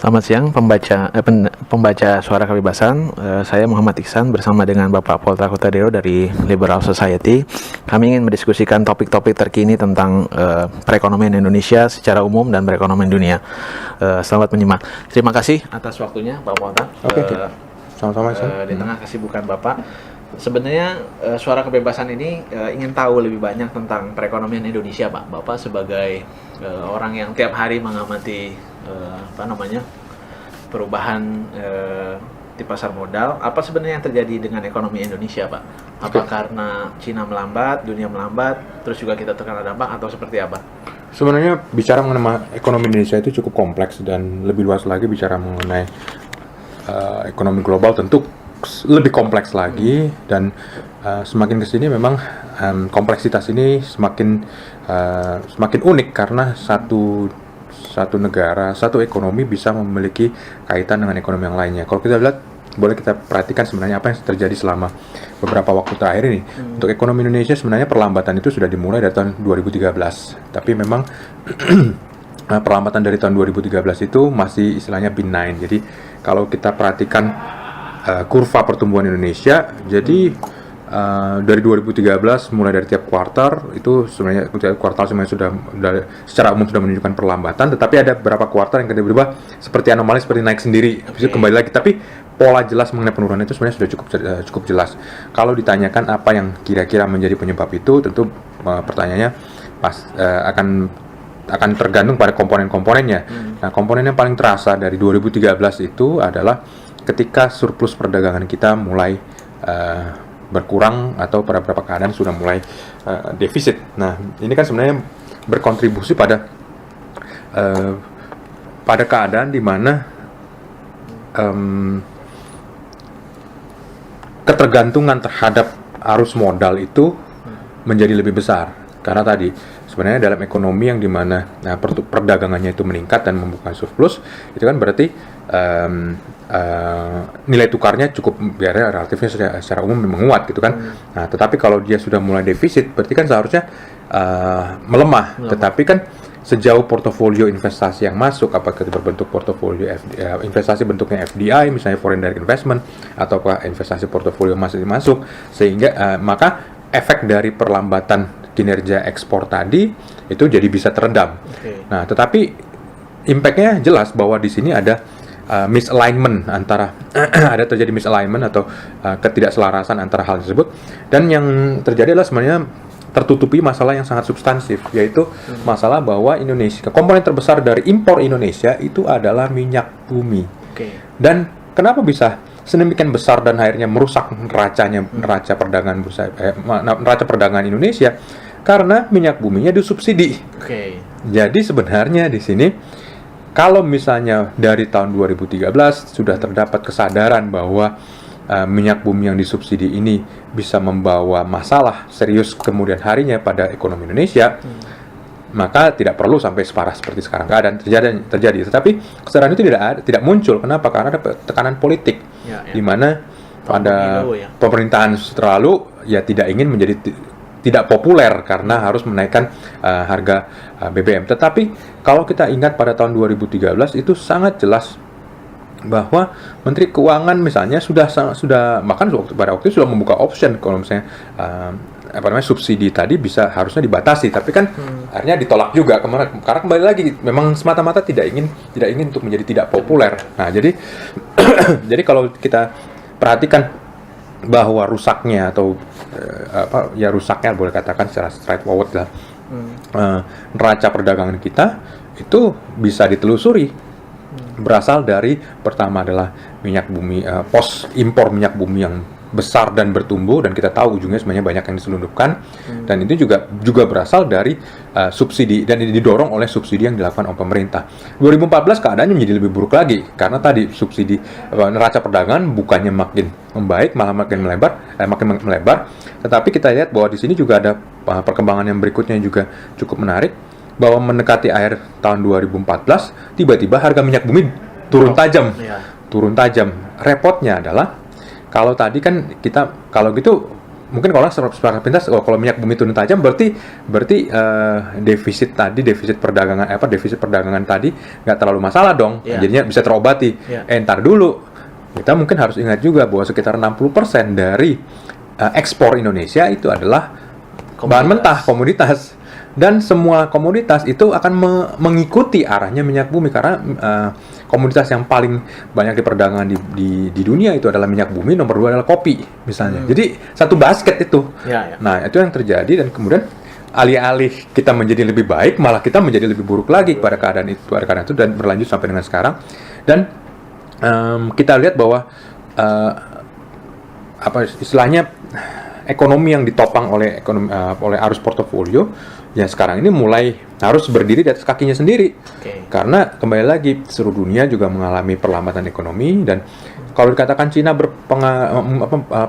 Selamat siang pembaca Suara Kebebasan. Saya Muhammad Iksan bersama dengan Bapak Polta Kotadeo dari Liberal Society. Kami ingin mendiskusikan topik-topik terkini tentang perekonomian Indonesia secara umum dan perekonomian dunia. Selamat menyimak. Terima kasih atas waktunya Pak Polta. Oke. Sama-sama. Di tengah kesibukan Bapak, sebenarnya Suara Kebebasan ini ingin tahu lebih banyak tentang perekonomian Indonesia, Pak. Bapak sebagai orang yang tiap hari mengamati perubahan di pasar modal, apa sebenarnya yang terjadi dengan ekonomi Indonesia, Pak? Apa karena Cina melambat, dunia melambat, terus juga kita terkena dampak, atau seperti apa? Sebenarnya bicara mengenai ekonomi Indonesia itu cukup kompleks, dan lebih luas lagi bicara mengenai ekonomi global tentu lebih kompleks lagi, dan semakin kesini memang kompleksitas ini semakin unik karena satu negara, satu ekonomi bisa memiliki kaitan dengan ekonomi yang lainnya. Kalau kita lihat, boleh kita perhatikan sebenarnya apa yang terjadi selama beberapa waktu terakhir ini. Untuk ekonomi Indonesia sebenarnya perlambatan itu sudah dimulai dari tahun 2013. Tapi memang perlambatan dari tahun 2013 itu masih istilahnya benign. Jadi kalau kita perhatikan kurva pertumbuhan Indonesia, jadi dari 2013 mulai dari tiap kuartal itu sebenarnya kuartal sebenarnya sudah secara umum sudah menunjukkan perlambatan, tetapi ada beberapa kuartal yang berubah seperti anomali, seperti naik sendiri, habis itu kembali lagi, tapi pola jelas mengenai penurunan itu sebenarnya sudah cukup jelas. Kalau ditanyakan apa yang kira-kira menjadi penyebab itu, tentu pertanyaannya akan tergantung pada komponen-komponennya. Nah, komponen yang paling terasa dari 2013 itu adalah ketika surplus perdagangan kita mulai berkurang atau pada beberapa keadaan sudah mulai defisit. Nah, ini kan sebenarnya berkontribusi pada keadaan di mana ketergantungan terhadap arus modal itu menjadi lebih besar. Karena tadi sebenarnya dalam ekonomi yang dimana perdagangannya itu meningkat dan membuka surplus, itu kan berarti nilai tukarnya cukup relatifnya secara umum menguat gitu kan. Nah, tetapi kalau dia sudah mulai defisit, berarti kan seharusnya melemah. Tetapi kan sejauh portofolio investasi yang masuk, apakah berbentuk portofolio investasi bentuknya FDI, misalnya foreign direct investment, ataukah investasi portofolio masih masuk, sehingga maka efek dari perlambatan kinerja ekspor tadi itu jadi bisa teredam. Nah, tetapi impact-nya jelas bahwa di sini ada misalignment antara ada terjadi misalignment atau ketidakselarasan antara hal tersebut, dan yang terjadi adalah sebenarnya tertutupi masalah yang sangat substansif, yaitu masalah bahwa Indonesia, komponen terbesar dari impor Indonesia itu adalah minyak bumi. Dan kenapa bisa sedemikian besar dan akhirnya merusak neraca perdagangan Indonesia? Karena minyak buminya disubsidi. Jadi sebenarnya di sini, kalau misalnya dari tahun 2013 sudah terdapat kesadaran bahwa minyak bumi yang disubsidi ini bisa membawa masalah serius kemudian harinya pada ekonomi Indonesia, maka tidak perlu sampai separah seperti sekarang keadaan terjadi. Tetapi kesadaran itu tidak muncul. Kenapa? Karena ada tekanan politik, di mana pada pemerintahan terlalu tidak ingin menjadi tidak populer karena harus menaikkan harga BBM. Tetapi kalau kita ingat pada tahun 2013 itu sangat jelas bahwa Menteri Keuangan misalnya sudah bahkan pada waktu itu sudah membuka option kalau misalnya subsidi tadi harusnya dibatasi, tapi kan akhirnya ditolak juga karena kembali lagi memang semata-mata tidak ingin untuk menjadi tidak populer. Nah, jadi jadi kalau kita perhatikan bahwa rusaknya atau rusaknya boleh katakan secara straightforward lah, neraca perdagangan kita itu bisa ditelusuri, berasal dari pertama adalah minyak bumi, pos impor minyak bumi yang besar dan bertumbuh, dan kita tahu ujungnya sebenarnya banyak yang diselundupkan, dan itu juga berasal dari subsidi, dan ini didorong oleh subsidi yang dilakukan oleh pemerintah. 2014 keadaannya menjadi lebih buruk lagi karena tadi subsidi neraca perdagangan bukannya makin membaik, malah makin melebar. Tetapi kita lihat bahwa di sini juga ada perkembangan yang berikutnya juga cukup menarik, bahwa mendekati akhir tahun 2014 tiba-tiba harga minyak bumi turun tajam. Repotnya adalah kalau tadi kan kalau gitu mungkin kalau secara pintas kalau minyak bumi turun tajam berarti defisit perdagangan tadi nggak terlalu masalah dong, jadinya bisa terobati. Ntar dulu, kita mungkin harus ingat juga bahwa sekitar 60% dari ekspor Indonesia itu adalah bahan mentah, komoditas. Dan semua komoditas itu akan mengikuti arahnya minyak bumi, karena komoditas yang paling banyak diperdagangkan di dunia itu adalah minyak bumi, nomor 2 adalah kopi misalnya. Jadi satu basket itu. Nah, itu yang terjadi, dan kemudian alih-alih kita menjadi lebih baik, malah kita menjadi lebih buruk lagi pada keadaan itu, dan berlanjut sampai dengan sekarang. Dan kita lihat bahwa istilahnya ekonomi yang ditopang oleh arus portofolio ya sekarang ini mulai harus berdiri di atas kakinya sendiri. Karena kembali lagi seluruh dunia juga mengalami perlambatan ekonomi, dan kalau dikatakan Cina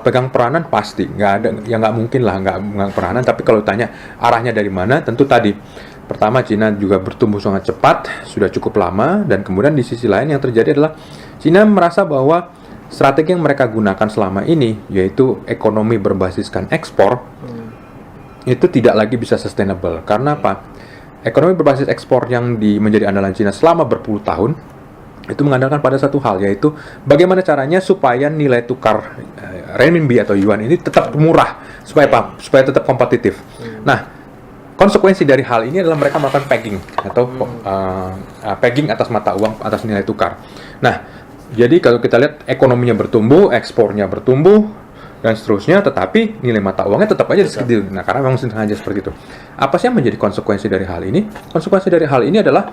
pegang peranan, pasti nggak mungkin lah nggak peranan. Tapi kalau tanya arahnya dari mana, tentu tadi pertama Cina juga bertumbuh sangat cepat, sudah cukup lama, dan kemudian di sisi lain yang terjadi adalah Cina merasa bahwa strategi yang mereka gunakan selama ini, yaitu ekonomi berbasiskan ekspor, itu tidak lagi bisa sustainable. Karena apa? Ekonomi berbasis ekspor yang menjadi andalan Cina selama berpuluh tahun, itu mengandalkan pada satu hal, yaitu bagaimana caranya supaya nilai tukar renminbi atau yuan ini tetap murah, supaya apa? Supaya tetap kompetitif. Nah, konsekuensi dari hal ini adalah mereka melakukan pegging atau pegging atas mata uang, atas nilai tukar. Nah, jadi kalau kita lihat ekonominya bertumbuh, ekspornya bertumbuh, dan seterusnya, tetapi nilai mata uangnya tetap aja segitu. Nah, karena memang sengaja seperti itu. Apa sih yang menjadi konsekuensi dari hal ini? Konsekuensi dari hal ini adalah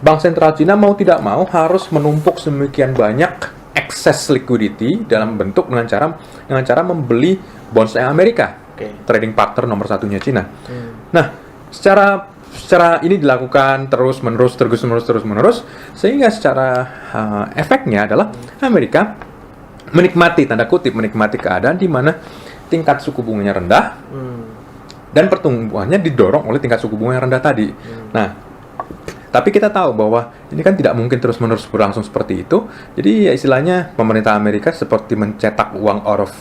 Bank Sentral Cina mau tidak mau harus menumpuk sedemikian banyak excess liquidity dalam bentuk dengan cara membeli bonds Amerika, trading partner nomor satunya Cina. Nah, secara ini dilakukan terus menerus, sehingga secara efeknya adalah Amerika menikmati, tanda kutip, menikmati keadaan di mana tingkat suku bunganya rendah dan pertumbuhannya didorong oleh tingkat suku bunga yang rendah tadi. Nah, tapi kita tahu bahwa ini kan tidak mungkin terus-menerus berlangsung seperti itu. Jadi ya istilahnya pemerintah Amerika seperti mencetak uang out of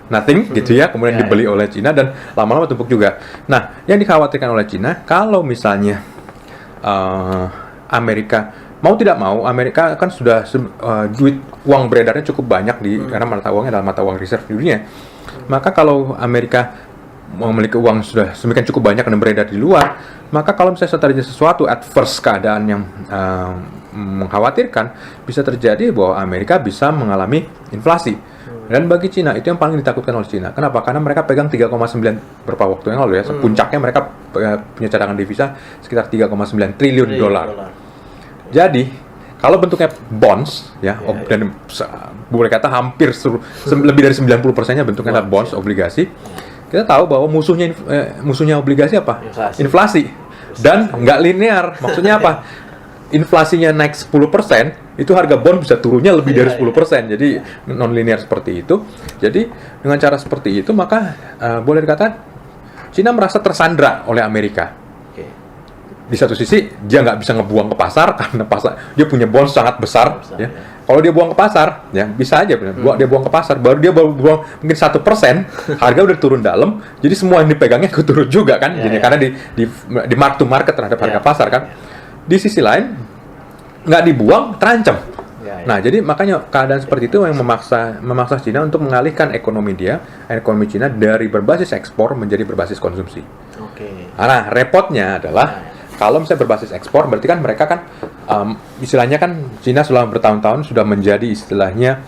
nothing gitu ya, kemudian dibeli oleh Cina dan lama-lama tumpuk juga. Nah, yang dikhawatirkan oleh Cina, kalau misalnya Amerika mau tidak mau, Amerika kan sudah uang beredarnya cukup banyak karena mata uangnya adalah mata uang reserve di dunia. Maka kalau Amerika memiliki uang sudah semakin cukup banyak dan beredar di luar, maka kalau misalnya terjadi sesuatu adverse, keadaan yang mengkhawatirkan, bisa terjadi bahwa Amerika bisa mengalami inflasi. Dan bagi Cina itu yang paling ditakutkan oleh Cina. Kenapa? Karena mereka pegang 3,9 beberapa waktu yang lalu ya. Puncaknya mereka punya cadangan devisa sekitar 3,9 triliun dolar. Jadi, kalau bentuknya bonds, dan boleh kata hampir lebih dari 90%-nya bentuknya adalah bonds, obligasi, kita tahu bahwa musuhnya obligasi apa? Inflasi. Dan nggak linear. Maksudnya apa? Inflasinya naik 10%, itu harga bond bisa turunnya lebih dari 10%. Jadi, non-linear seperti itu. Jadi, dengan cara seperti itu, maka boleh dikatakan Cina merasa tersandra oleh Amerika. Di satu sisi dia nggak bisa ngebuang ke pasar karena dia punya bonds sangat besar ya. Kalau dia buang ke pasar ya bisa aja dia buang ke pasar, baru dia buang mungkin 1%, harga udah turun dalam, jadi semua yang dipegangnya turun juga kan, karena di mark to market terhadap harga pasar kan. Di sisi lain nggak dibuang terancam. Nah, jadi makanya keadaan seperti itu yang memaksa Cina untuk mengalihkan ekonomi Cina dari berbasis ekspor menjadi berbasis konsumsi. Nah, repotnya adalah kalau misalnya berbasis ekspor, berarti kan mereka kan istilahnya kan Cina selama bertahun-tahun sudah menjadi istilahnya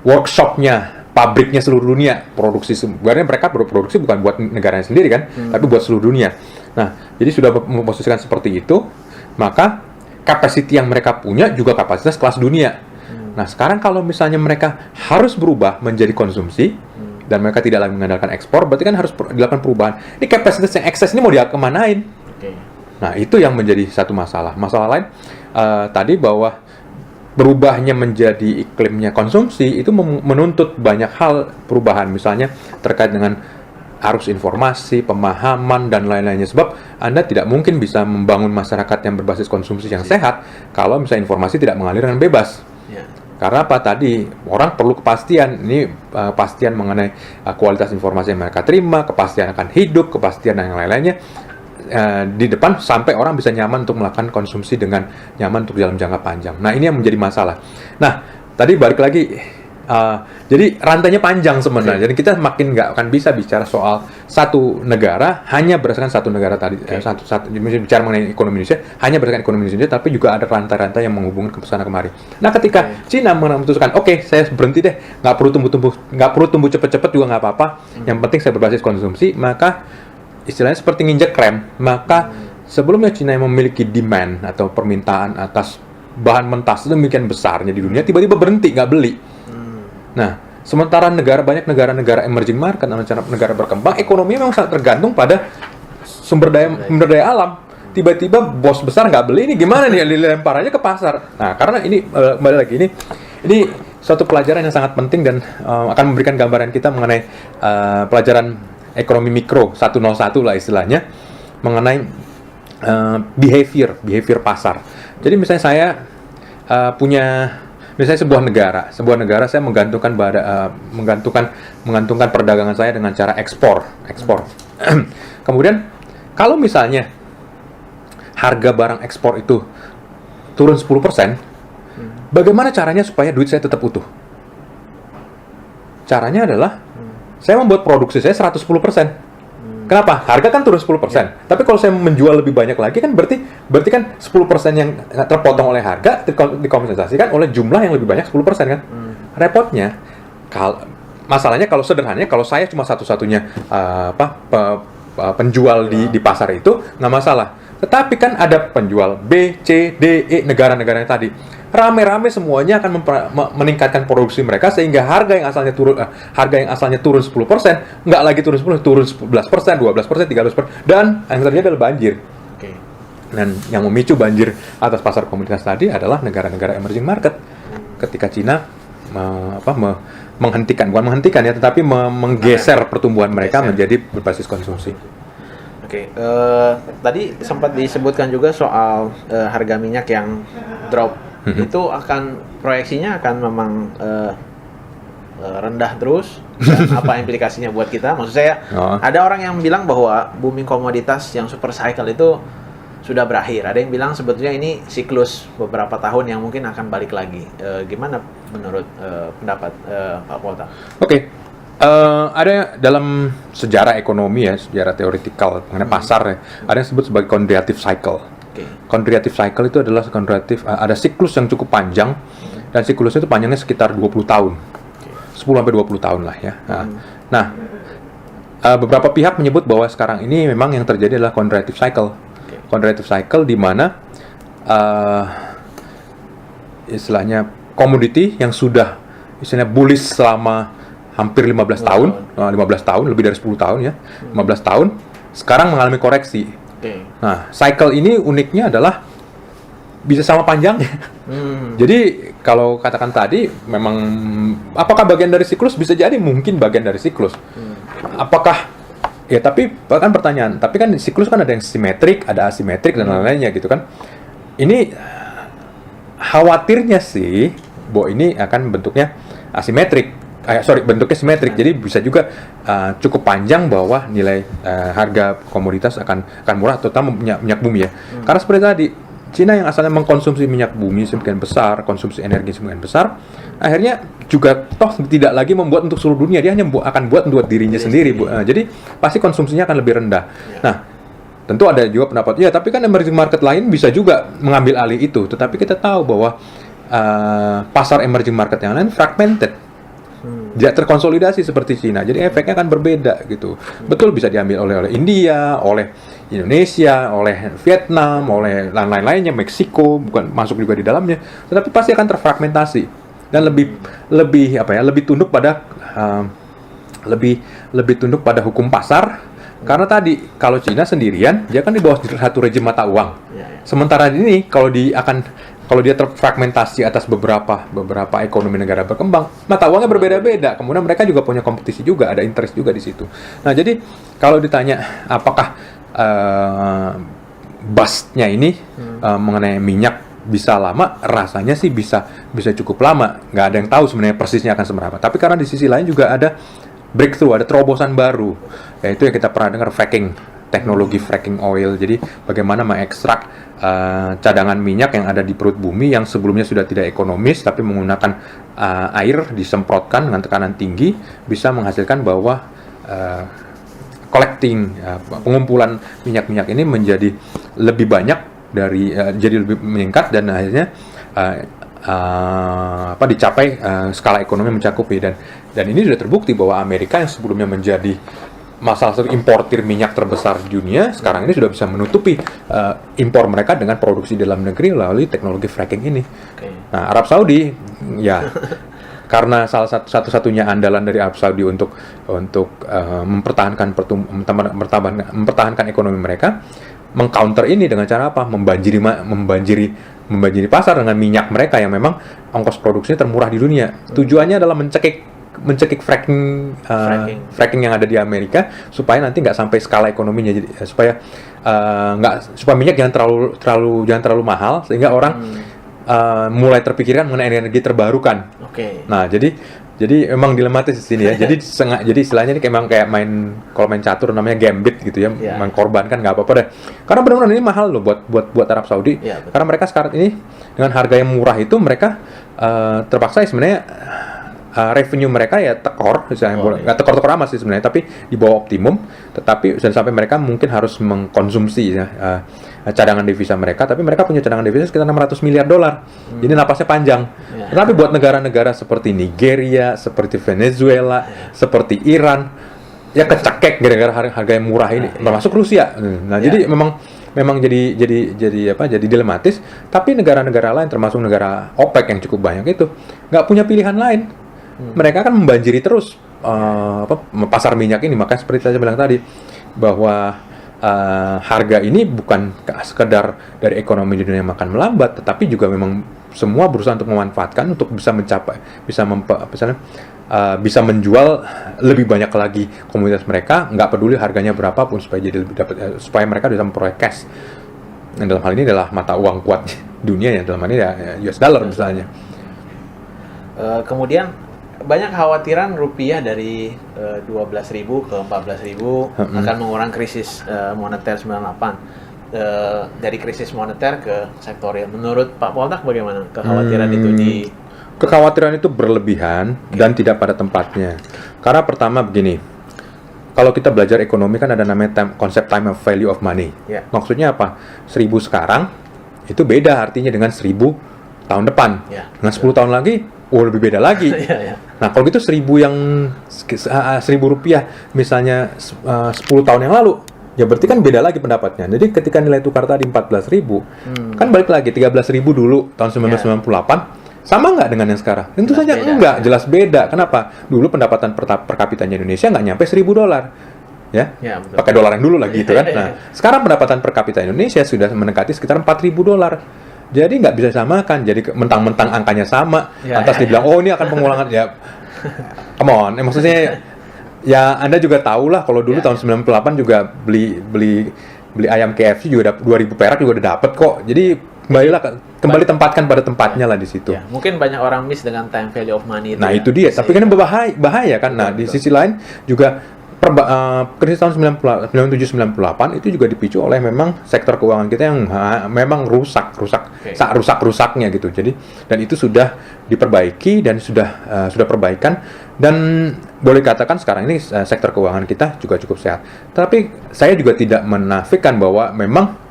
workshopnya, pabriknya seluruh dunia, produksi. Sebenarnya mereka produksi bukan buat negaranya sendiri kan, tapi buat seluruh dunia. Nah, jadi sudah memposisikan seperti itu, maka capacity yang mereka punya juga kapasitas kelas dunia. Nah, sekarang kalau misalnya mereka harus berubah menjadi konsumsi, dan mereka tidak lagi mengandalkan ekspor, berarti kan harus dilakukan perubahan. Ini kapasitas yang ekses ini mau kemanain? Nah, itu yang menjadi satu masalah. Masalah lain tadi bahwa berubahnya menjadi iklimnya konsumsi itu menuntut banyak hal perubahan, misalnya terkait dengan arus informasi, pemahaman, dan lain-lainnya. Sebab Anda tidak mungkin bisa membangun masyarakat yang berbasis konsumsi yang sehat kalau misalnya informasi tidak mengalir dengan bebas. Karena apa tadi? Orang perlu kepastian. Ini kepastian mengenai kualitas informasi yang mereka terima, kepastian akan hidup, kepastian dan yang lain-lainnya di depan sampai orang bisa nyaman untuk melakukan konsumsi dengan nyaman untuk dalam jangka panjang. Nah, ini yang menjadi masalah. Nah, tadi balik lagi. Jadi rantainya panjang sebenarnya. Jadi kita makin nggak akan bisa bicara soal satu negara hanya berdasarkan satu negara tadi. Bicara mengenai ekonomi Indonesia hanya berdasarkan ekonomi Indonesia, tapi juga ada rantai-rantai yang menghubungkan ke sana kemari. Nah, ketika Cina memutuskan, oke, saya berhenti deh, nggak perlu tumbuh cepet-cepet juga nggak apa-apa. Yang penting saya berbasis konsumsi, maka istilahnya seperti nginjek rem. Maka sebelumnya Cina yang memiliki demand atau permintaan atas bahan mentah sedemikian besarnya di dunia, tiba-tiba berhenti, nggak beli. Nah, sementara banyak negara-negara emerging market, negara berkembang, ekonomi memang sangat tergantung pada sumber daya alam. Tiba-tiba bos besar nggak beli, ini gimana nih? Dilempar aja ke pasar. Nah, karena ini kembali lagi ini suatu pelajaran yang sangat penting dan akan memberikan gambaran kita mengenai pelajaran ekonomi mikro 101 lah istilahnya, mengenai behavior pasar. Jadi misalnya saya misalnya sebuah negara saya menggantungkan perdagangan saya dengan cara ekspor. Kemudian kalau misalnya harga barang ekspor itu turun 10%, bagaimana caranya supaya duit saya tetap utuh? Caranya adalah saya membuat produksi saya 110%. Kenapa? Harga kan turun 10%. Tapi kalau saya menjual lebih banyak lagi kan berarti kan 10% yang terpotong oleh harga dikompensasikan oleh jumlah yang lebih banyak 10% kan. Repotnya masalahnya kalau sederhananya kalau saya cuma satu-satunya penjual di pasar itu nggak masalah. Tetapi kan ada penjual B, C, D, E negara-negara yang tadi. Rame-rame semuanya akan meningkatkan produksi mereka sehingga harga yang asalnya turun 10% nggak lagi turun 10%, turun 11%, 12%, 13%, dan yang terjadi adalah banjir. Dan yang memicu banjir atas pasar komoditas tadi adalah negara-negara emerging market. Ketika Cina tetapi menggeser pertumbuhan mereka menjadi berbasis konsumsi. Tadi sempat disebutkan juga soal harga minyak yang drop. Itu proyeksinya akan memang rendah terus. Dan apa implikasinya buat kita? Maksud saya, ada orang yang bilang bahwa booming komoditas yang super cycle itu sudah berakhir. Ada yang bilang sebetulnya ini siklus beberapa tahun yang mungkin akan balik lagi. Gimana menurut pendapat Pak Polta? Ada dalam sejarah ekonomi sejarah teoritikal mengenai pasar ada yang disebut sebagai kondriative cycle. Kondriative cycle itu adalah ada siklus yang cukup panjang dan siklusnya itu panjangnya sekitar 20 tahun. 10-20 tahun lah ya. Nah, beberapa pihak menyebut bahwa sekarang ini memang yang terjadi adalah kondriative cycle. Kondriative cycle di mana istilahnya komoditi yang sudah istilahnya bullish selama hampir 15 tahun, lebih dari 10 tahun ya. 15 tahun sekarang mengalami koreksi. Nah, cycle ini uniknya adalah bisa sama panjangnya. Jadi kalau katakan tadi memang apakah bagian dari siklus? Bisa jadi mungkin bagian dari siklus. Apakah tapi bahkan pertanyaan, tapi kan siklus kan ada yang simetrik, ada asimetrik dan lain-lainnya gitu kan. Ini khawatirnya sih bahwa ini akan bentuknya asimetrik. Bentuknya simetrik, jadi bisa juga cukup panjang bahwa nilai harga komoditas akan murah, terutama minyak bumi ya. Karena seperti tadi, Cina yang asalnya mengkonsumsi minyak bumi sebagian besar, konsumsi energi sebagian besar, akhirnya juga tidak lagi membuat untuk seluruh dunia, dia hanya akan buat untuk dirinya sendiri. Jadi pasti konsumsinya akan lebih rendah. Nah, tentu ada juga pendapat, tapi kan emerging market lain bisa juga mengambil alih itu. Tetapi kita tahu bahwa pasar emerging market yang lain fragmented. Tidak terkonsolidasi seperti Cina, jadi efeknya akan berbeda gitu. Betul bisa diambil oleh India, oleh Indonesia, oleh Vietnam, oleh lain-lainnya, Meksiko, bukan masuk juga di dalamnya, tetapi pasti akan terfragmentasi dan lebih tunduk pada lebih tunduk pada hukum pasar. Karena tadi kalau Cina sendirian, dia kan di bawah satu rejim mata uang. Sementara ini kalau dia terfragmentasi atas beberapa ekonomi negara berkembang, mata uangnya berbeda-beda. Kemudian mereka juga punya kompetisi juga, ada interest juga di situ. Nah, jadi kalau ditanya apakah bust-nya ini mengenai minyak bisa lama, rasanya sih bisa cukup lama. Nggak ada yang tahu sebenarnya persisnya akan seberapa. Tapi karena di sisi lain juga ada breakthrough, ada terobosan baru, yaitu yang kita pernah dengar fracking, teknologi fracking oil. Jadi bagaimana mengekstrak cadangan minyak yang ada di perut bumi yang sebelumnya sudah tidak ekonomis, tapi menggunakan air disemprotkan dengan tekanan tinggi bisa menghasilkan bahwa pengumpulan minyak-minyak ini menjadi lebih banyak jadi lebih meningkat, dan akhirnya dicapai skala ekonomi mencakupi, dan ini sudah terbukti bahwa Amerika yang sebelumnya menjadi salah satu importir minyak terbesar di dunia, sekarang ini sudah bisa menutupi impor mereka dengan produksi dalam negeri melalui teknologi fracking ini. Nah, Arab Saudi ya karena salah satu-satunya andalan dari Arab Saudi untuk mempertahankan ekonomi mereka, mengcounter ini dengan cara apa? Membanjiri pasar dengan minyak mereka yang memang ongkos produksinya termurah di dunia. Tujuannya adalah mencekik fracking yang ada di Amerika supaya nanti nggak sampai skala ekonominya, jadi supaya minyak jangan terlalu mahal sehingga orang mulai terpikirkan mengenai energi terbarukan. Nah, jadi emang dilematis di sini ya. Jadi istilahnya ini kayak main catur namanya gambit gitu ya, mengkorbankan nggak apa-apa deh. Karena benar-benar ini mahal loh buat Arab Saudi. Karena mereka sekarang ini dengan harga yang murah itu mereka terpaksa sebenarnya revenue mereka ya tekor, misalnya nggak tekor-tekor amat sih sebenarnya, tapi di bawah optimum. Tetapi sampai mereka mungkin harus mengkonsumsi cadangan devisa mereka, tapi mereka punya cadangan devisa sekitar $600 miliar. Jadi napasnya panjang. Tapi buat negara-negara seperti Nigeria, seperti Venezuela, seperti Iran, ya kecekek gara-gara harga yang murah ini, termasuk Rusia. Nah, jadi memang jadi dilematis. Tapi negara-negara lain, termasuk negara OPEC yang cukup banyak itu, nggak punya pilihan lain. Mereka kan membanjiri terus pasar minyak ini. Makanya seperti saya bilang tadi, bahwa harga ini bukan sekedar dari ekonomi dunia yang makan melambat, tetapi juga memang semua berusaha untuk memanfaatkan untuk bisa menjual lebih banyak lagi komoditas mereka, nggak peduli harganya berapapun, supaya mereka bisa memperoleh cash. Dan dalam hal ini adalah mata uang kuat dunia ya, dalam hal ini ya US dollar misalnya. Kemudian banyak kekhawatiran rupiah dari 12.000 ke 14.000 akan mengurangi krisis moneter 98. Dari krisis moneter ke sektorial. Menurut Pak Poltak bagaimana kekhawatiran itu Kekhawatiran itu berlebihan dan tidak pada tempatnya. Karena pertama begini, kalau kita belajar ekonomi kan ada namanya konsep time of value of money. Maksudnya apa? 1.000 sekarang itu beda artinya dengan 1.000 tahun depan. Dengan 10 tahun lagi, lebih beda lagi. Nah, kalau gitu 1.000 rupiah misalnya 10 tahun yang lalu, ya berarti kan beda lagi pendapatnya. Jadi ketika nilai tukar tadi 14.000, kan balik lagi 13.000 dulu tahun 1998, sama nggak dengan yang sekarang? Tentu saja enggak, jelas beda. Kenapa? Dulu pendapatan per kapitanya Indonesia nggak nyampe $1.000. Ya, pakai dolar yang dulu lagi gitu kan. Nah, sekarang pendapatan per kapita Indonesia sudah mendekati sekitar $4.000. Jadi nggak bisa samakan. Jadi mentang-mentang angkanya sama, lantas dibilang ini akan pengulangan. Ya, come on. Maksudnya ya Anda juga tahu lah, kalau dulu tahun 98 juga beli ayam KFC juga 2.000 perak juga udah dapet kok. Jadi kembali tempatkan pada tempatnya lah di situ. Mungkin banyak orang miss dengan time value of money itu. Nah, itu dia. Tapi kan bahaya kan. Nah, di sisi lain juga krisis tahun 97-98 itu juga dipicu oleh memang sektor keuangan kita yang memang rusak-rusaknya gitu. Jadi, dan itu sudah diperbaiki dan sudah perbaikan, dan boleh katakan sekarang ini sektor keuangan kita juga cukup sehat. Tapi saya juga tidak menafikan bahwa memang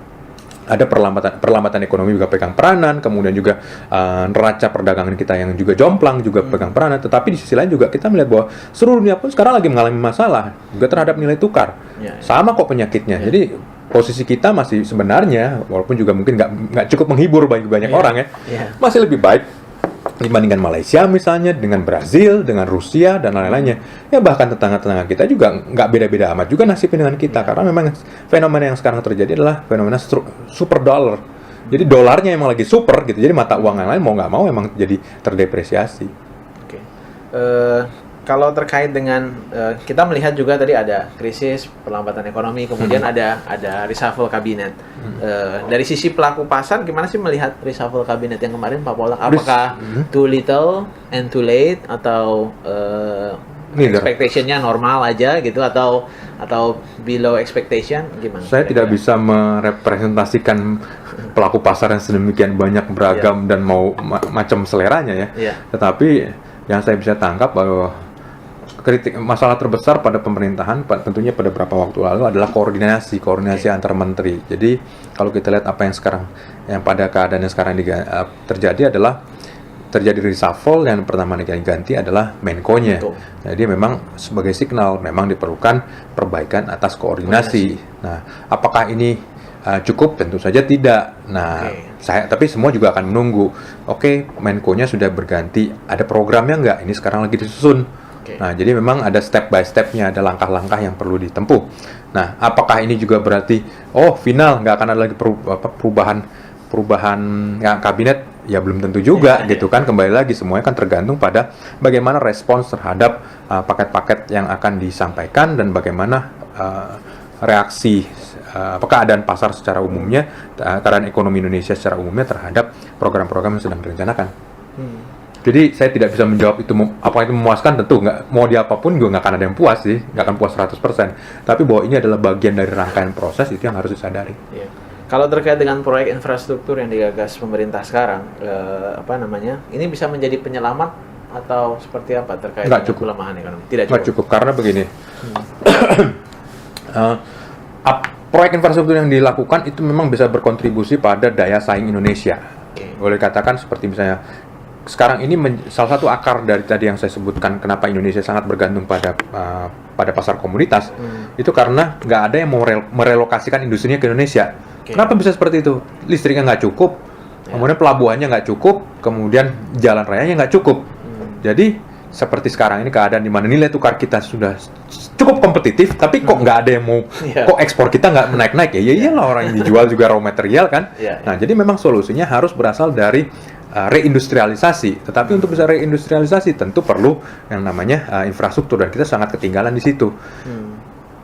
ada perlambatan ekonomi juga pegang peranan, kemudian juga neraca perdagangan kita yang juga jomplang juga pegang peranan. Tetapi di sisi lain juga kita melihat bahwa seluruh dunia pun sekarang lagi mengalami masalah juga terhadap nilai tukar. Sama kok penyakitnya. Jadi posisi kita masih sebenarnya, walaupun juga mungkin nggak cukup menghibur bagi banyak orang ya, masih lebih baik dibandingkan Malaysia misalnya, dengan Brazil, dengan Rusia, dan lain-lainnya. Ya bahkan tetangga-tetangga kita juga nggak beda-beda amat juga nasibnya dengan kita. Karena memang fenomena yang sekarang terjadi adalah fenomena super dollar. Jadi dolarnya emang lagi super gitu. Jadi mata uang yang lain mau nggak mau emang jadi terdepresiasi. Kalau terkait dengan kita melihat juga tadi ada krisis, perlambatan ekonomi, kemudian ada reshuffle kabinet. Dari sisi pelaku pasar, gimana sih melihat reshuffle kabinet yang kemarin, Pak Poltak? Apakah too little and too late, atau expectation-nya normal aja gitu, atau below expectation, gimana? Saya tidak bisa merepresentasikan pelaku pasar yang sedemikian banyak, beragam, dan mau macam seleranya ya. Tetapi yang saya bisa tangkap bahwa masalah terbesar pada pemerintahan tentunya pada beberapa waktu lalu adalah koordinasi antar menteri. Jadi kalau kita lihat apa yang pada keadaan yang sekarang terjadi adalah terjadi reshuffle, yang pertama diganti adalah Menko-nya. Jadi memang sebagai signal memang diperlukan perbaikan atas koordinasi. Nah, apakah ini cukup? Tentu saja tidak. Nah, tapi semua juga akan menunggu. Menko-nya sudah berganti, ada programnya nggak? Ini sekarang lagi disusun. Nah, jadi memang ada step by step-nya, ada langkah-langkah yang perlu ditempuh. Nah, apakah ini juga berarti final, nggak akan ada lagi perubahan kabinet? Ya belum tentu juga, gitu kan. Kembali lagi semuanya kan tergantung pada bagaimana respons terhadap paket-paket yang akan disampaikan, dan bagaimana reaksi keadaan pasar secara umumnya, keadaan ekonomi Indonesia secara umumnya terhadap program-program yang sedang direncanakan. Jadi saya tidak bisa menjawab itu apa itu memuaskan, tentu nggak, mau di apapun juga nggak akan ada yang puas sih, nggak akan puas 100%. Tapi bahwa ini adalah bagian dari rangkaian proses, itu yang harus disadari. Kalau terkait dengan proyek infrastruktur yang digagas pemerintah sekarang, ini bisa menjadi penyelamat atau seperti apa terkait dengan pelemahan ekonomi? Tidak cukup, karena begini, proyek infrastruktur yang dilakukan itu memang bisa berkontribusi pada daya saing Indonesia. Boleh katakan seperti misalnya sekarang ini salah satu akar dari tadi yang saya sebutkan kenapa Indonesia sangat bergantung pada pasar komoditas, itu karena nggak ada yang mau merelokasikan industrinya ke Indonesia. Kenapa bisa seperti itu? Listriknya nggak cukup, kemudian pelabuhannya nggak cukup, kemudian jalan rayanya nggak cukup. Jadi seperti sekarang ini keadaan di mana nilai tukar kita sudah cukup kompetitif, tapi kok nggak ada yang mau, kok ekspor kita nggak naik-naik ya? Iyalah, orang yang dijual juga raw material kan. Nah, jadi memang solusinya harus berasal dari reindustrialisasi. Tetapi untuk bisa reindustrialisasi tentu perlu yang namanya infrastruktur, dan kita sangat ketinggalan di situ.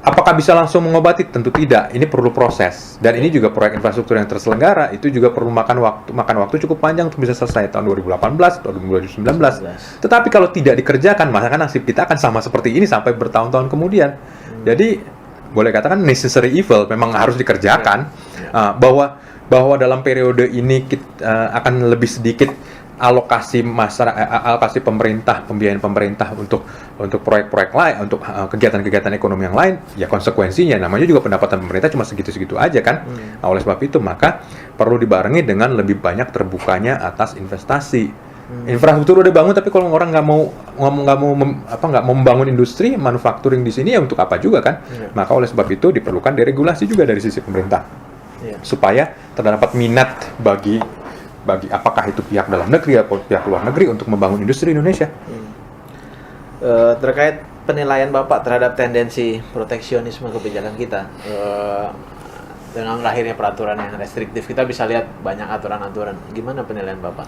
Apakah bisa langsung mengobati? Tentu tidak. Ini perlu proses. Dan ini juga proyek infrastruktur yang terselenggara itu juga perlu makan waktu cukup panjang untuk bisa selesai tahun 2018 atau 2019. Tetapi kalau tidak dikerjakan, maka nasib kita akan sama seperti ini sampai bertahun-tahun kemudian. Jadi boleh katakan necessary evil, memang harus dikerjakan. Bahwa dalam periode ini kita akan lebih sedikit alokasi pemerintah, pembiayaan pemerintah untuk proyek-proyek lain, untuk kegiatan-kegiatan ekonomi yang lain, ya konsekuensinya namanya juga pendapatan pemerintah cuma segitu-segitu aja kan. Nah, oleh sebab itu maka perlu dibarengi dengan lebih banyak terbukanya atas investasi. Infrastruktur udah bangun, tapi kalau orang nggak mau membangun industri manufacturing di sini, ya untuk apa juga kan? Maka oleh sebab itu diperlukan deregulasi juga dari sisi pemerintah, supaya terdapat minat bagi apakah itu pihak dalam negeri atau pihak luar negeri untuk membangun industri Indonesia. Terkait penilaian Bapak terhadap tendensi proteksionisme kebijakan kita, dengan lahirnya peraturan yang restriktif, kita bisa lihat banyak aturan-aturan. Gimana penilaian Bapak?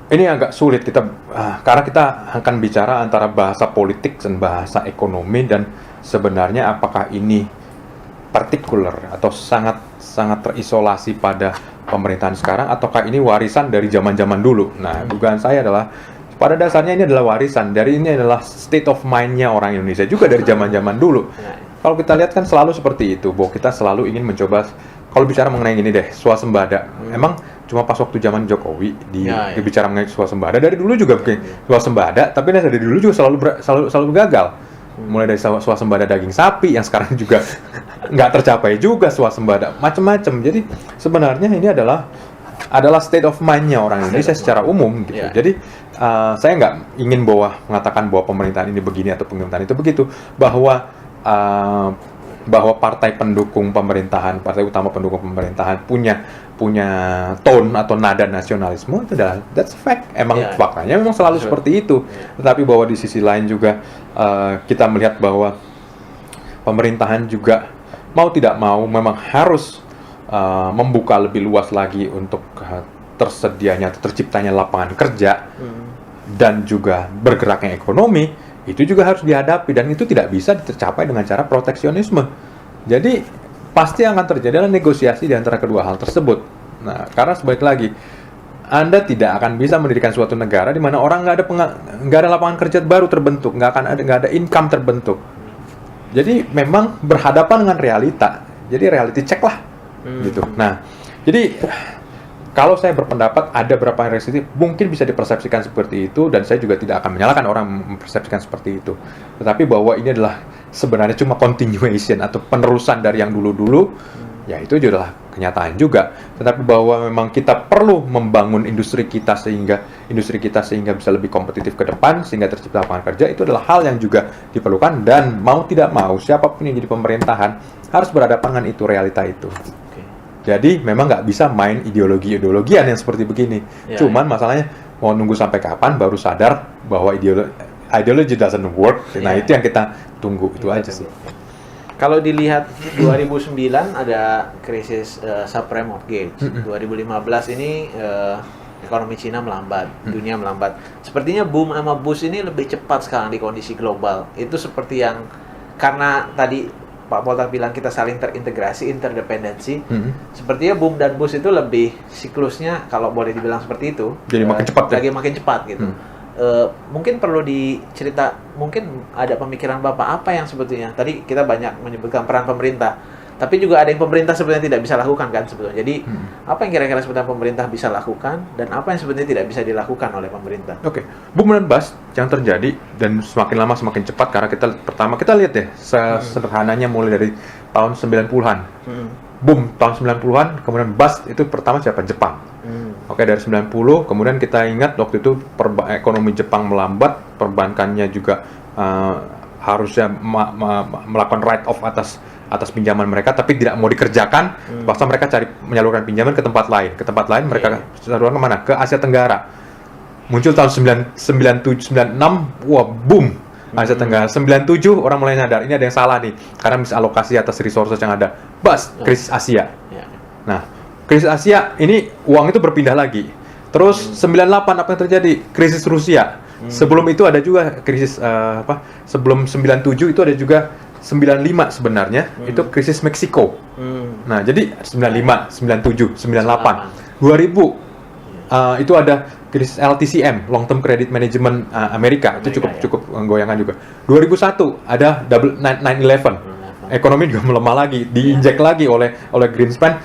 Ini agak sulit karena kita akan bicara antara bahasa politik dan bahasa ekonomi, dan sebenarnya apakah ini partikular atau sangat terisolasi pada pemerintahan sekarang, ataukah ini warisan dari zaman-zaman dulu. Nah, dugaan saya adalah pada dasarnya ini adalah warisan ini adalah state of mind-nya orang Indonesia juga dari zaman-zaman dulu. Kalau kita lihat kan selalu seperti itu, bahwa kita selalu ingin mencoba, kalau bicara mengenai ini deh, swasembada. Emang cuma pas waktu zaman Jokowi dibicara mengenai swasembada, dari dulu juga swasembada, tapi dari dulu juga selalu gagal. Mulai dari swasembada daging sapi yang sekarang juga nggak tercapai juga, swasembada macam-macam. Jadi sebenarnya ini adalah state of mind-nya orang Indonesia secara umum gitu. Jadi saya nggak ingin mengatakan bahwa pemerintahan ini begini atau pemerintahan itu begitu, bahwa partai pendukung pemerintahan, partai utama pendukung pemerintahan punya tone atau nada nasionalisme, itu adalah that's fact. Emang faktanya memang selalu seperti itu. Tetapi bahwa di sisi lain juga kita melihat bahwa pemerintahan juga mau tidak mau memang harus membuka lebih luas lagi untuk tersedianya atau terciptanya lapangan kerja dan juga bergeraknya ekonomi. itu juga harus dihadapi, dan itu tidak bisa tercapai dengan cara proteksionisme. Jadi pasti akan terjadi adalah negosiasi di antara kedua hal tersebut. Nah, karena sebalik lagi, Anda tidak akan bisa mendirikan suatu negara di mana orang nggak ada lapangan kerja baru terbentuk, nggak ada income terbentuk. Jadi memang berhadapan dengan realita. Jadi reality check lah, gitu. Nah, jadi kalau saya berpendapat ada beberapa resisi mungkin bisa dipersepsikan seperti itu, dan saya juga tidak akan menyalahkan orang mempersepsikan seperti itu. Tetapi bahwa ini adalah sebenarnya cuma continuation atau penerusan dari yang dulu-dulu, ya itu adalah kenyataan juga. Tetapi bahwa memang kita perlu membangun industri kita sehingga bisa lebih kompetitif ke depan, sehingga tercipta lapangan kerja, itu adalah hal yang juga diperlukan, dan mau tidak mau siapapun yang jadi pemerintahan harus berhadapan dengan itu, realita itu. Jadi memang nggak bisa main ideologian yang seperti begini. Cuman masalahnya mau nunggu sampai kapan baru sadar bahwa ideology doesn't work. Nah itu yang kita tunggu, itu aja sih. Kalau dilihat 2009 ada krisis subprime mortgage. 2015 ini ekonomi Cina melambat, dunia melambat. Sepertinya boom sama bust ini lebih cepat sekarang di kondisi global. Itu seperti yang karena tadi Pak Poltar bilang kita saling terintegrasi, interdependensi. Sepertinya boom dan bust itu lebih siklusnya, kalau boleh dibilang seperti itu, jadi makin cepat. Lagi makin cepat gitu. Mungkin perlu dicerita, mungkin ada pemikiran Bapak apa yang sebetulnya tadi kita banyak menyebutkan peran pemerintah, tapi juga ada yang pemerintah sebenarnya tidak bisa lakukan kan sebetulnya. Jadi apa yang kira-kira sebetulnya pemerintah bisa lakukan dan apa yang sebenarnya tidak bisa dilakukan oleh pemerintah? Oke, boom dan bust yang terjadi dan semakin lama semakin cepat, karena kita lihat ya sederhananya mulai dari tahun 90-an. Boom tahun 90-an, kemudian bust itu pertama siapa? Jepang. Oke, dari 90, kemudian kita ingat waktu itu ekonomi Jepang melambat, perbankannya juga harusnya melakukan write off atas pinjaman mereka, tapi tidak mau dikerjakan, bahkan mereka menyalurkan pinjaman ke tempat lain, mereka salurkan kemana? Ke Asia Tenggara. Muncul tahun 97, 96, wah boom, Asia Tenggara. 97 orang mulai nyadar, ini ada yang salah nih, karena misalokasi atas resources yang ada. Bust, krisis Asia. Nah, krisis Asia, ini uang itu berpindah lagi. Terus 98 apa yang terjadi? Krisis Rusia. Sebelum itu ada juga krisis, sebelum 97 itu ada juga 95 sebenarnya, itu krisis Meksiko. Nah, jadi 95, 97, 98, 2000 itu ada krisis LTCM, Long Term Credit Management Amerika, itu cukup menggoyangkan juga. 2001 ada 9/11. Ekonomi juga melemah lagi, diinjek lagi oleh Greenspan,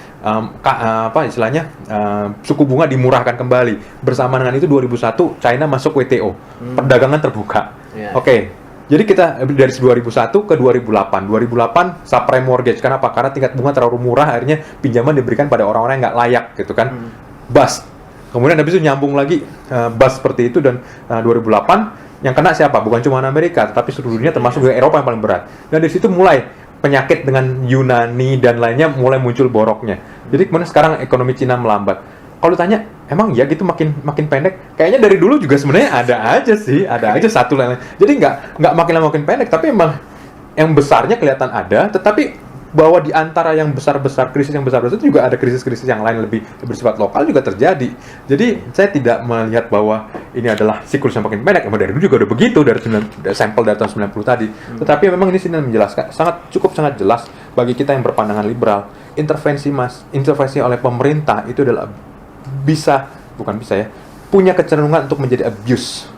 suku bunga dimurahkan kembali. Bersama dengan itu 2001 China masuk WTO, perdagangan terbuka. Oke. Jadi kita dari 2001 ke 2008 subprime mortgage. Kenapa? Karena tingkat bunga terlalu murah, akhirnya pinjaman diberikan pada orang-orang yang nggak layak, gitu kan. Bust. Kemudian habis itu nyambung lagi bust seperti itu, dan 2008 yang kena siapa? Bukan cuma Amerika, tetapi seluruh dunia, termasuk juga Eropa yang paling berat. Dan dari situ mulai penyakit dengan Yunani dan lainnya mulai muncul boroknya. Jadi kemudian sekarang ekonomi Cina melambat. Kalau tanya, emang ya gitu makin pendek? Kayaknya dari dulu juga sebenarnya ada aja satu lain. Jadi nggak makin lama makin pendek, tapi emang yang besarnya kelihatan ada, tetapi bahwa di antara yang besar-besar, krisis yang besar-besar itu juga ada krisis-krisis yang lain lebih bersifat lokal juga terjadi. Jadi saya tidak melihat bahwa ini adalah siklus yang makin pendek. Emang dari dulu juga udah begitu, dari sampel dari tahun 90 tadi. Tetapi memang ini sini menjelaskan sangat jelas bagi kita yang berpandangan liberal. Intervensi oleh pemerintah itu adalah punya kecenderungan untuk menjadi abuse,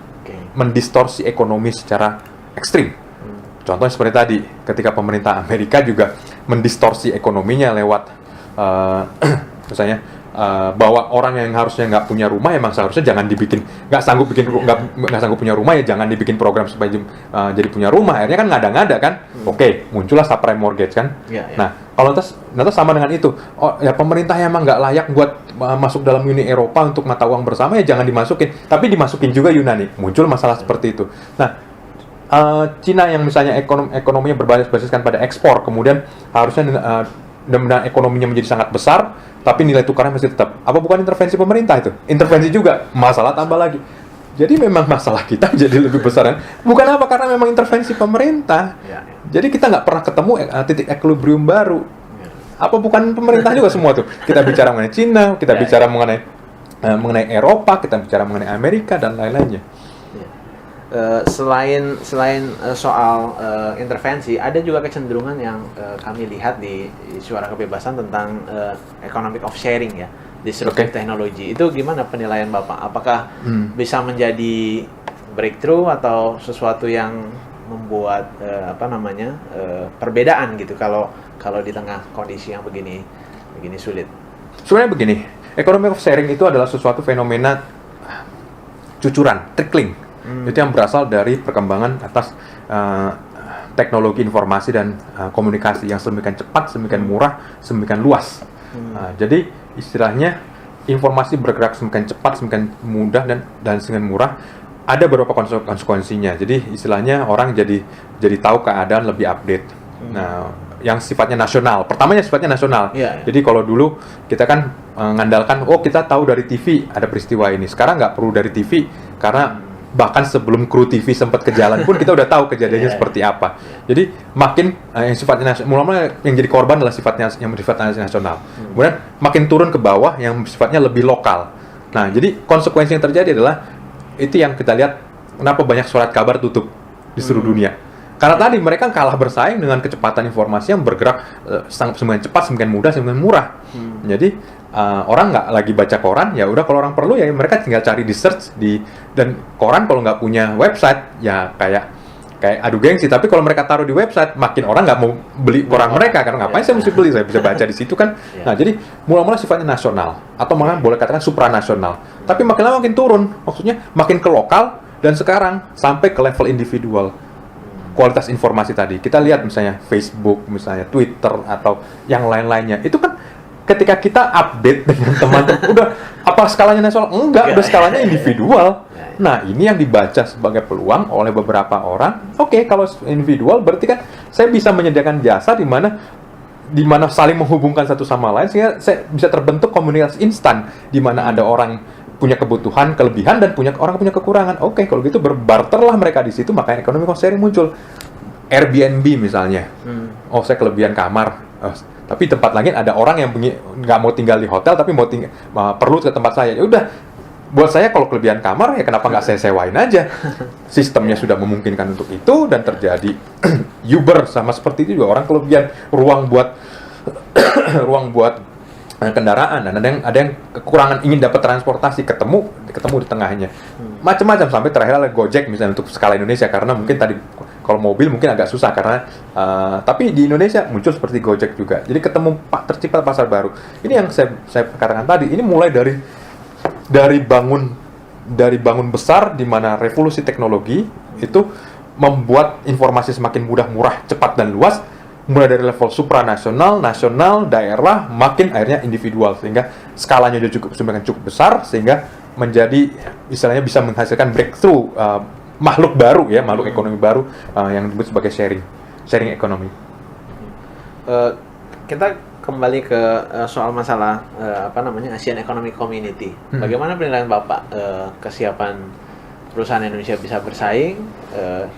mendistorsi ekonomi secara ekstrim. Contohnya seperti tadi, ketika pemerintah Amerika juga mendistorsi ekonominya lewat misalnya bahwa orang yang harusnya nggak punya rumah emang seharusnya jangan dibikin, nggak sanggup punya rumah ya jangan dibikin program supaya jadi punya rumah. Akhirnya kan ngada-ngada kan. Oke, muncullah subprime mortgage kan. Nah, kalau lantas sama dengan itu, pemerintah yang emang nggak layak buat masuk dalam Uni Eropa untuk mata uang bersama ya jangan dimasukin, tapi dimasukin juga Yunani. Muncul masalah seperti itu. Nah, Cina yang misalnya ekonominya berbasiskan pada ekspor, kemudian harusnya ekonominya menjadi sangat besar, tapi nilai tukarnya masih tetap. Apa bukan intervensi pemerintah itu? Intervensi juga, masalah tambah lagi. Jadi memang masalah kita jadi lebih besar. Bukan apa, karena memang intervensi pemerintah. Jadi kita nggak pernah ketemu titik equilibrium baru. Apa bukan pemerintah juga semua tuh? Kita bicara mengenai Cina, kita bicara mengenai Eropa, kita bicara mengenai Amerika dan lain-lainnya. selain soal intervensi, ada juga kecenderungan yang kami lihat di Suara Kebebasan tentang economic of sharing ya, disruptive technology. Itu gimana penilaian Bapak? Apakah bisa menjadi breakthrough atau sesuatu yang membuat perbedaan gitu kalau di tengah kondisi yang begini sulit? Sebenarnya begini, economic of sharing itu adalah suatu fenomena cucuran, trickling. Itu yang berasal dari perkembangan atas teknologi informasi dan komunikasi yang sedemikian cepat, sedemikian murah, sedemikian luas. Jadi istilahnya informasi bergerak sedemikian cepat, sedemikian mudah dan sedemikian murah. Ada beberapa konsekuensinya. Jadi istilahnya orang jadi tahu keadaan lebih update. Nah, yang sifatnya nasional. Pertamanya sifatnya nasional. Jadi kalau dulu kita kan mengandalkan, kita tahu dari TV ada peristiwa ini. Sekarang nggak perlu dari TV karena bahkan sebelum kru TV sempat ke jalan pun kita udah tahu kejadiannya seperti apa. Jadi makin yang sifatnya nasional, mulai yang jadi korban adalah sifatnya nasional. Kemudian makin turun ke bawah yang sifatnya lebih lokal. Nah, jadi konsekuensi yang terjadi adalah itu yang kita lihat kenapa banyak surat kabar tutup di seluruh dunia. Karena tadi mereka kalah bersaing dengan kecepatan informasi yang bergerak semakin cepat, semakin mudah, semakin murah. Jadi orang nggak lagi baca koran, ya udah kalau orang perlu ya mereka tinggal cari di search dan koran kalau nggak punya website ya kayak adu gengsi. Tapi kalau mereka taruh di website, makin orang nggak mau beli koran mereka karena ngapain saya mesti beli, saya bisa baca di situ kan. Nah jadi mula-mula sifatnya nasional atau malah boleh katakan supranasional. Tapi makin lama makin turun, maksudnya makin ke lokal dan sekarang sampai ke level individual. Kualitas informasi tadi, kita lihat misalnya Facebook, misalnya Twitter, atau yang lain-lainnya, itu kan ketika kita update dengan teman, udah apa skalanya nasional? Enggak, udah skalanya individual. Nah, ini yang dibaca sebagai peluang oleh beberapa orang. Oke, kalau individual berarti kan saya bisa menyediakan jasa di mana saling menghubungkan satu sama lain, sehingga saya bisa terbentuk komunitas instan, di mana ada orang punya kebutuhan, kelebihan, dan orang punya kekurangan. Oke, kalau gitu berbarterlah mereka di situ, makanya ekonomi sharing muncul. Airbnb misalnya, saya kelebihan kamar, tapi tempat lain ada orang yang nggak mau tinggal di hotel, tapi perlu ke tempat saya. Ya udah, buat saya kalau kelebihan kamar, ya kenapa nggak saya sewain aja? Sistemnya sudah memungkinkan untuk itu, dan terjadi Uber sama seperti itu juga, orang kelebihan ruang buat kendaraan, dan ada yang kekurangan ingin dapat transportasi, ketemu di tengahnya, macam-macam, sampai terakhir ada Gojek misalnya untuk skala Indonesia, karena mungkin tadi kalau mobil mungkin agak susah karena tapi di Indonesia muncul seperti Gojek juga, jadi tercipta pasar baru. Ini yang saya katakan tadi, ini mulai dari bangun besar, di mana revolusi teknologi itu membuat informasi semakin mudah, murah, cepat, dan luas. Mulai dari level supranasional, nasional, daerah, makin akhirnya individual, sehingga skalanya juga cukup besar, sehingga menjadi istilahnya bisa menghasilkan breakthrough, makhluk baru ya, makhluk ekonomi baru yang disebut sebagai sharing ekonomi. Kita kembali ke soal masalah ASEAN Economic Community. Bagaimana penilaian Bapak kesiapan perusahaan Indonesia bisa bersaing?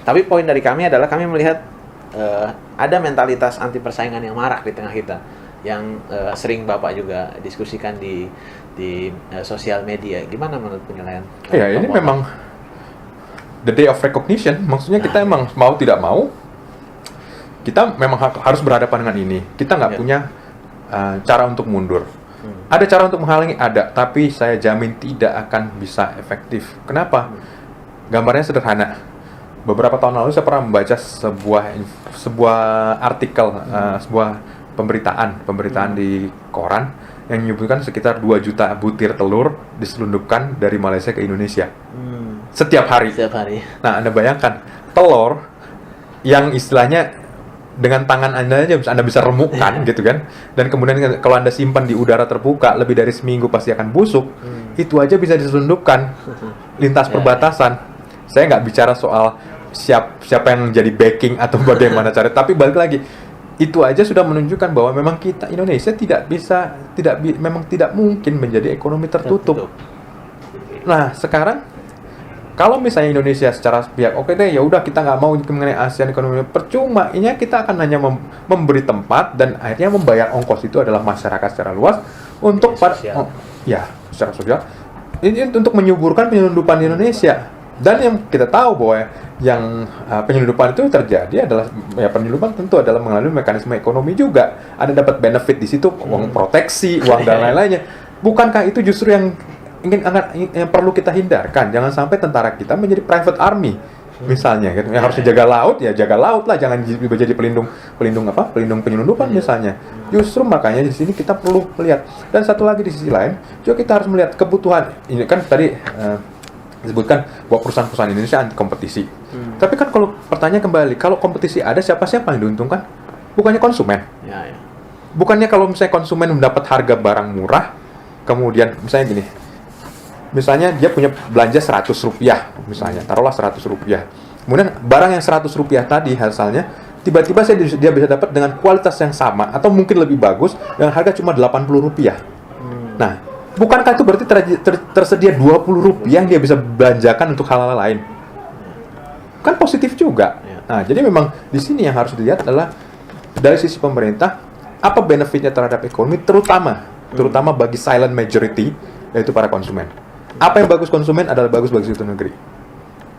Tapi poin dari kami adalah kami melihat ada mentalitas anti persaingan yang marak di tengah kita, yang sering Bapak juga diskusikan di sosial media. Gimana menurut penilaian? Ya, ini memang the day of recognition. Maksudnya kita emang mau tidak mau, kita memang harus berhadapan dengan ini. Kita nggak punya cara untuk mundur. Ada cara untuk menghalangi, ada, tapi saya jamin tidak akan bisa efektif. Kenapa? Gambarnya sederhana. Beberapa tahun lalu saya pernah membaca sebuah artikel, sebuah pemberitaan di koran yang menyebutkan sekitar 2 juta butir telur diselundupkan dari Malaysia ke Indonesia setiap hari. Nah, Anda bayangkan telur yang istilahnya dengan tangan Anda aja Anda bisa remukkan gitu kan, dan kemudian kalau Anda simpan di udara terbuka lebih dari seminggu pasti akan busuk. Itu aja bisa diselundupkan lintas perbatasan. Saya nggak bicara soal siapa yang jadi backing atau bagaimana cara, tapi balik lagi, itu aja sudah menunjukkan bahwa memang kita Indonesia memang tidak mungkin menjadi ekonomi tertutup. Nah, sekarang kalau misalnya Indonesia secara pihak oke deh, ya udah kita nggak mau mengenai ASEAN ekonomi, percuma. Ini kita akan hanya memberi tempat, dan akhirnya membayar ongkos itu adalah masyarakat secara luas untuk secara sosial. Ini untuk menyuburkan penyelundupan di Indonesia. Dan yang kita tahu bahwa yang penyelundupan itu terjadi adalah ya penyelundupan tentu adalah melalui mekanisme ekonomi juga. Ada dapat benefit di situ, uang proteksi, uang dan lain-lainnya. Bukankah itu justru yang yang perlu kita hindarkan? Jangan sampai tentara kita menjadi private army misalnya gitu. Yang harusnya jaga laut ya jaga laut lah, jangan jadi pelindung penyelundupan misalnya. Justru makanya di sini kita perlu melihat. Dan satu lagi di sisi lain, juga kita harus melihat kebutuhan. Ini kan tadi disebutkan bahwa perusahaan-perusahaan Indonesia anti kompetisi. Tapi kan kalau pertanyaan kembali, kalau kompetisi ada, siapa sih yang paling diuntungkan? Bukannya konsumen. Ya. Bukannya kalau misalnya konsumen mendapat harga barang murah, kemudian misalnya gini, misalnya dia punya belanja 100 rupiah, misalnya, taruhlah 100 rupiah. Kemudian barang yang 100 rupiah tadi hasilnya, tiba-tiba dia bisa dapat dengan kualitas yang sama, atau mungkin lebih bagus, dengan harga cuma 80 rupiah. Nah, bukankah itu berarti tersedia 20 rupiah yang dia bisa belanjakan untuk hal-hal lain? Kan positif juga. Nah, jadi memang di sini yang harus dilihat adalah dari sisi pemerintah, apa benefitnya terhadap ekonomi, terutama bagi silent majority, yaitu para konsumen. Apa yang bagus konsumen adalah bagus bagi suatu negeri.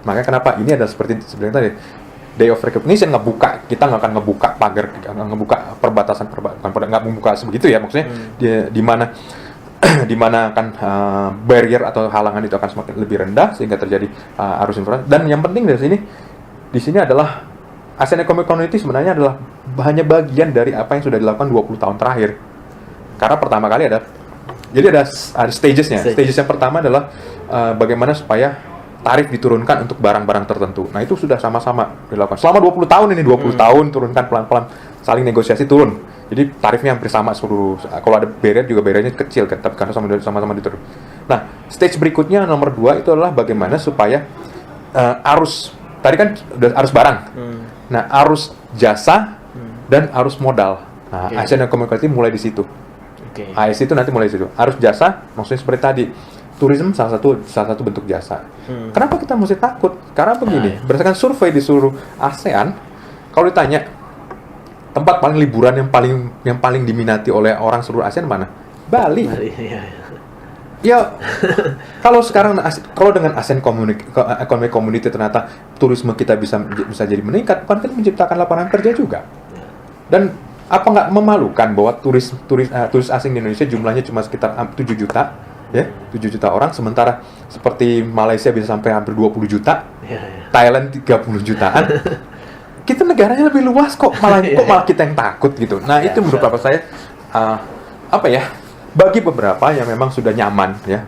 Makanya kenapa ini adalah seperti tadi, Day of Recognition kita nggak akan ngebuka pagar, ngebuka perbatasan, nggak membuka sebegitu ya, maksudnya di mana akan barrier atau halangan itu akan semakin lebih rendah sehingga terjadi arus informasi. Dan yang penting di sini adalah ASEAN Economic Community sebenarnya adalah hanya bagian dari apa yang sudah dilakukan 20 tahun terakhir. Karena pertama kali ada stagesnya. Stages yang pertama adalah bagaimana supaya tarif diturunkan untuk barang-barang tertentu. Nah, itu sudah sama-sama dilakukan. Selama 20 tahun ini, 20 tahun turunkan pelan-pelan, saling negosiasi turun. Jadi tarifnya hampir sama seluruh. Kalau ada barrier juga barriernya kecil kan, tapi karena sama-sama diturun. Nah, stage berikutnya nomor 2 itu adalah bagaimana supaya arus tadi kan udah arus barang. Nah, arus jasa dan arus modal. Nah, ASEAN Economic Community mulai di situ. AS itu nanti mulai di situ. Arus jasa maksudnya seperti tadi. Turisme salah satu bentuk jasa. Kenapa kita mesti takut? Karena begini, berdasarkan survei di seluruh ASEAN, kalau ditanya tempat paling liburan yang paling diminati oleh orang seluruh ASEAN mana? Bali. Ya, kalau dengan ASEAN Economic Community ternyata turisme kita bisa jadi meningkat, kan menciptakan lapangan kerja juga. Dan apa nggak memalukan bahwa turis asing di Indonesia jumlahnya cuma sekitar 7 juta, ya, 7 juta orang, sementara seperti Malaysia bisa sampai hampir 20 juta, Thailand 30 jutaan. Kita negaranya lebih luas kok malah kita yang takut gitu. Nah, itu menurut saya bagi beberapa yang memang sudah nyaman ya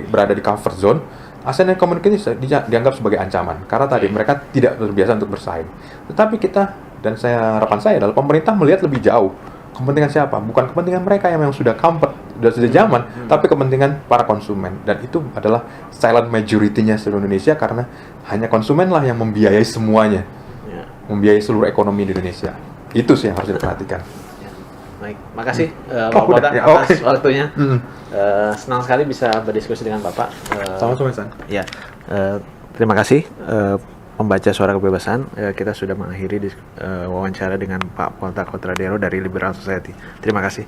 berada di comfort zone, ASEAN Community dianggap sebagai ancaman karena tadi mereka tidak terbiasa untuk bersaing. Tetapi harapan saya adalah pemerintah melihat lebih jauh. Kepentingan siapa? Bukan kepentingan mereka yang memang sudah comfort, sudah zaman, tapi kepentingan para konsumen. Dan itu adalah silent majority-nya seluruh Indonesia karena hanya konsumen lah yang membiayai semuanya. Membiayai seluruh ekonomi di Indonesia. Itu sih yang harus diperhatikan. Baik, makasih Pak Polta atas waktunya. Senang sekali bisa berdiskusi dengan Bapak. Sama-sama, San. Ya, terima kasih pembaca Suara Kebebasan. Kita sudah mengakhiri wawancara dengan Pak Polta Kotradero dari Liberal Society. Terima kasih.